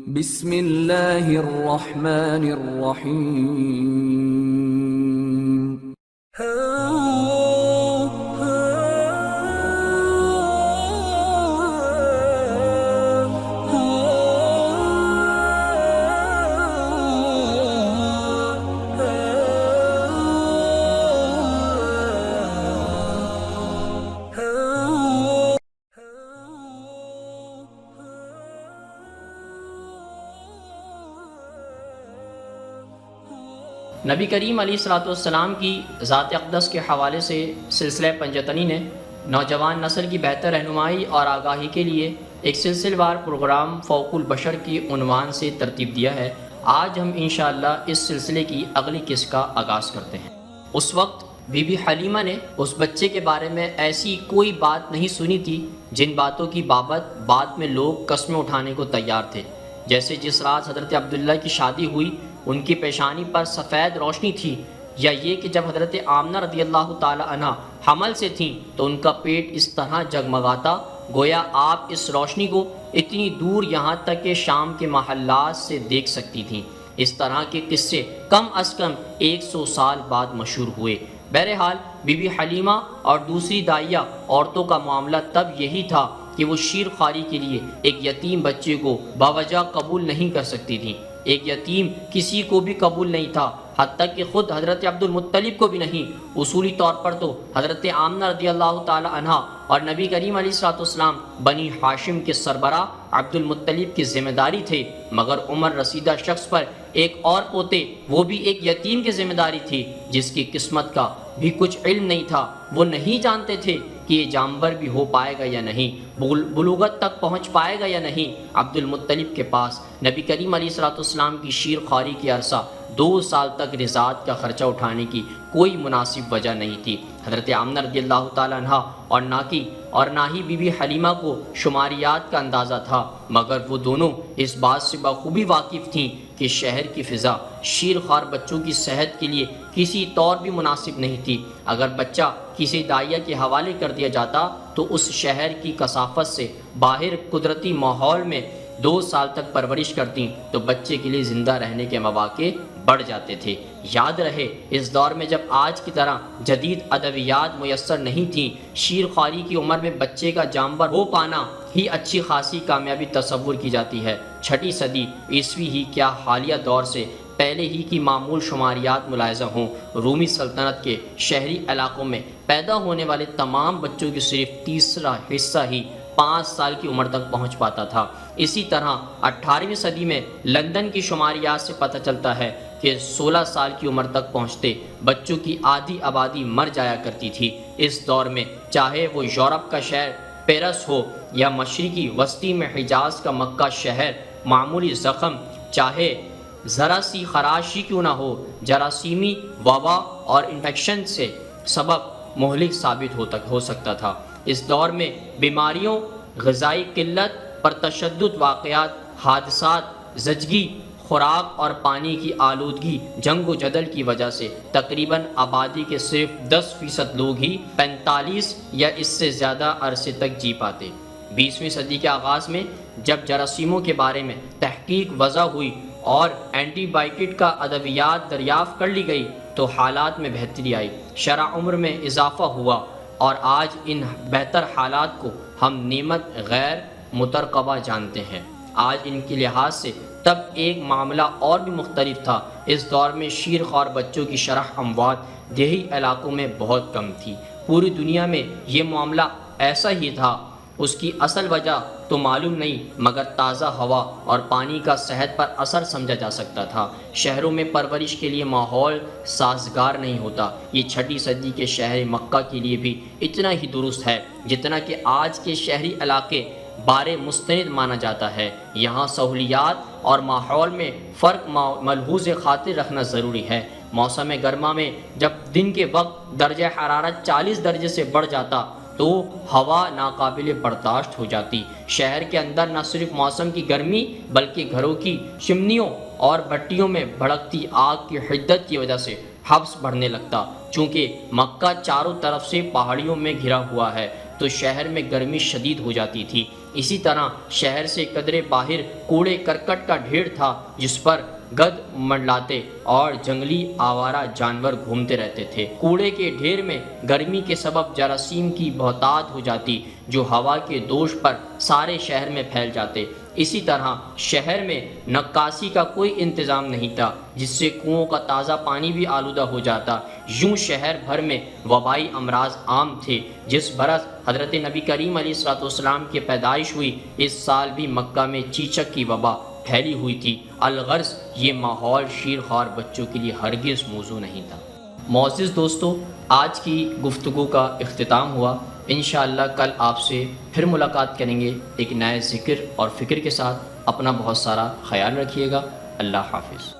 بسم اللہ الرحمن الرحیم نبی کریم علیہ الصلوۃ والسلام کی ذات اقدس کے حوالے سے سلسلہ پنجتنی نے نوجوان نسل کی بہتر رہنمائی اور آگاہی کے لیے ایک سلسلہ وار پروگرام فوق البشر کی عنوان سے ترتیب دیا ہے۔ آج ہم انشاءاللہ اس سلسلے کی اگلی قسط کا آغاز کرتے ہیں۔ اس وقت بی بی حلیمہ نے اس بچے کے بارے میں ایسی کوئی بات نہیں سنی تھی جن باتوں کی بابت بعد میں لوگ قسمیں اٹھانے کو تیار تھے، جیسے جس رات حضرت عبداللہ کی شادی ہوئی ان کی پیشانی پر سفید روشنی تھی، یا یہ کہ جب حضرت آمنہ رضی اللہ تعالی عنہ حمل سے تھیں تو ان کا پیٹ اس طرح جگمگاتا گویا آپ اس روشنی کو اتنی دور یہاں تک کہ شام کے محلات سے دیکھ سکتی تھیں۔ اس طرح کے قصے کم از کم 100 سال بعد مشہور ہوئے۔ بہرحال بی بی حلیمہ اور دوسری داعیہ عورتوں کا معاملہ تب یہی تھا کہ وہ شیر خواری کے لیے ایک یتیم بچے کو باوجہ قبول نہیں کر سکتی تھیں۔ ایک یتیم کسی کو بھی قبول نہیں تھا، حتیٰ کہ خود حضرت عبد المطلب کو بھی نہیں۔ اصولی طور پر تو حضرت آمنہ رضی اللہ تعالی عنہ اور نبی کریم علیہ الصلوۃ والسلام بنی ہاشم کے سربراہ عبد المطلب کی ذمہ داری تھے، مگر عمر رسیدہ شخص پر ایک اور پوتے، وہ بھی ایک یتیم کی ذمہ داری تھی جس کی قسمت کا بھی کچھ علم نہیں تھا۔ وہ نہیں جانتے تھے کہ یہ جانور بھی ہو پائے گا یا نہیں، بلوغت تک پہنچ پائے گا یا نہیں۔ عبد المطلب کے پاس نبی کریم علیہ الصلوۃ والسلام کی شیر خواری کی عرصہ 2 سال تک رضاعت کا خرچہ اٹھانے کی کوئی مناسب وجہ نہیں تھی۔ حضرت آمنہ رضی اللہ تعالی عنہ اور نہ ہی بی بی حلیمہ کو شماریات کا اندازہ تھا، مگر وہ دونوں اس بات سے بخوبی واقف تھیں کہ شہر کی فضا شیر خوار بچوں کی صحت کے لیے کسی طور بھی مناسب نہیں تھی۔ اگر بچہ کسی داعیہ کے حوالے کر دیا جاتا تو اس شہر کی کثافت سے باہر قدرتی ماحول میں 2 سال تک پرورش کرتی تو بچے کے لیے زندہ رہنے کے مواقع بڑھ جاتے تھے۔ یاد رہے اس دور میں جب آج کی طرح جدید ادویات میسر نہیں تھیں، شیر خواری کی عمر میں بچے کا جانور ہو پانا ہی اچھی خاصی کامیابی تصور کی جاتی ہے۔ 6 صدی عیسوی ہی کیا حالیہ دور سے پہلے ہی کی معمول شماریات ملاحظہ ہوں، رومی سلطنت کے شہری علاقوں میں پیدا ہونے والے تمام بچوں کی صرف تیسرا حصہ ہی 5 سال کی عمر تک پہنچ پاتا تھا۔ اسی طرح 18ویں صدی میں لندن کی شماریات سے پتہ چلتا ہے کہ 16 سال کی عمر تک پہنچتے بچوں کی آدھی آبادی مر جایا کرتی تھی۔ اس دور میں چاہے وہ یورپ کا شہر پیرس ہو یا مشرقی وسطی میں حجاز کا مکہ شہر، معمولی زخم چاہے ذرا سی خراشی کیوں نہ ہو، جراثیمی وبا اور انفیکشن سے سبب مہلک ثابت ہو سکتا تھا۔ اس دور میں بیماریوں، غذائی قلت پر تشدد واقعات، حادثات، زچگی، خوراک اور پانی کی آلودگی، جنگ و جدل کی وجہ سے تقریباً آبادی کے صرف 10% لوگ ہی 45 یا اس سے زیادہ عرصے تک جی پاتے۔ 20ویں صدی کے آغاز میں جب جراثیموں کے بارے میں تحقیق وضع ہوئی اور اینٹی بائیوٹک کا ادویات دریافت کر لی گئی تو حالات میں بہتری آئی، شرح عمر میں اضافہ ہوا، اور آج ان بہتر حالات کو ہم نعمت غیر مترقبہ جانتے ہیں۔ آج ان کے لحاظ سے تب ایک معاملہ اور بھی مختلف تھا۔ اس دور میں شیر خوار بچوں کی شرح اموات دیہی علاقوں میں بہت کم تھی۔ پوری دنیا میں یہ معاملہ ایسا ہی تھا۔ اس کی اصل وجہ تو معلوم نہیں، مگر تازہ ہوا اور پانی کا صحت پر اثر سمجھا جا سکتا تھا۔ شہروں میں پرورش کے لیے ماحول سازگار نہیں ہوتا۔ یہ 6 صدی کے شہر مکہ کے لیے بھی اتنا ہی درست ہے جتنا کہ آج کے شہری علاقے بارے مستند مانا جاتا ہے۔ یہاں سہولیات اور ماحول میں فرق ملحوظ خاطر رکھنا ضروری ہے۔ موسم گرما میں جب دن کے وقت درجہ حرارت 40 درجے سے بڑھ جاتا تو ہوا ناقابل برداشت ہو جاتی۔ شہر کے اندر نہ صرف موسم کی گرمی بلکہ گھروں کی چمنیوں اور بھٹیوں میں بھڑکتی آگ کی حدت کی وجہ سے حبس بڑھنے لگتا۔ چونکہ مکہ چاروں طرف سے پہاڑیوں میں گھرا ہوا ہے تو شہر میں گرمی شدید ہو جاتی تھی۔ اسی طرح شہر سے قدرے باہر کوڑے کرکٹ کا ڈھیر تھا جس پر گدھ منڈلاتے اور جنگلی آوارہ جانور گھومتے رہتے تھے۔ کوڑے کے ڈھیر میں گرمی کے سبب جراثیم کی بہتات ہو جاتی جو ہوا کے دوش پر سارے شہر میں پھیل جاتے۔ اسی طرح شہر میں نکاسی کا کوئی انتظام نہیں تھا جس سے کنوؤں کا تازہ پانی بھی آلودہ ہو جاتا۔ یوں شہر بھر میں وبائی امراض عام تھے۔ جس برس حضرت نبی کریم علیہ السلام کی پیدائش ہوئی اس سال بھی مکہ میں چیچک کی وبا پھیلی ہوئی تھی۔ الغرض یہ ماحول شیر خوار بچوں کے لیے ہرگز موزوں نہیں تھا۔ معزز دوستو، آج کی گفتگو کا اختتام ہوا۔ انشاءاللہ کل آپ سے پھر ملاقات کریں گے ایک نئے ذکر اور فکر کے ساتھ۔ اپنا بہت سارا خیال رکھیے گا۔ اللہ حافظ۔